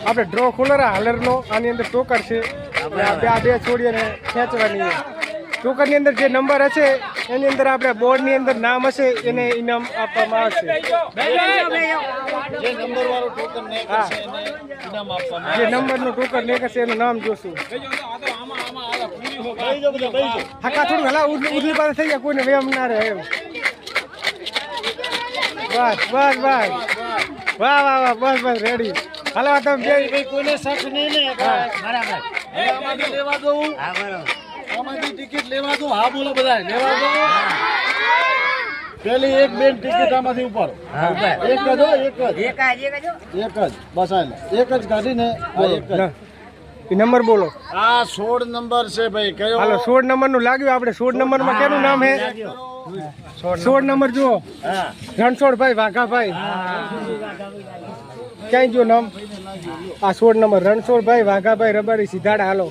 આપણે ડ્રો ખોલર હાલરનો આની અંદર ટોકર છે આપણે આ બે છોડીને ખેંચવાની ટોકર ની અંદર જે નંબર હશે એની અંદર આપણે બોર્ડ ની અંદર નામ હશે એને ઇનામ આપવામાં આવશે જે નંબર નું ટોકર ને કરશે એનું નામ જોશું હકા થોડું હલા ઉધલી પાસે થઈ જાય કોઈને વેમ ના રહે એમ બસ બસ બસ વાહ વાહ વાહ બસ બસ રેડી હાલો તમે બે કોઈને શક નહીં ને બરાબર આમાંથી લેવા દઉં હા બરાબર આમાંથી ટિકિટ લેવા દઉં હા બોલો બધા લેવા દો પેલી એક બેન ટિકિટ આમાંથી ઉપર એક જ બસ એક જ કાઢીને એ નંબર બોલો આ 16 નંબર છે ભાઈ કયો હાલો 16 નંબર નું લાગ્યું આપણે 16 નંબર માં કેનું નામ હે 16 નંબર જુઓ રણછોડભાઈ વાઘાભાઈ ક્યાંય જો નામ આ 16 નંબર રણછોડભાઈ વાઘાભાઈ રબારી સિધાડા હાલો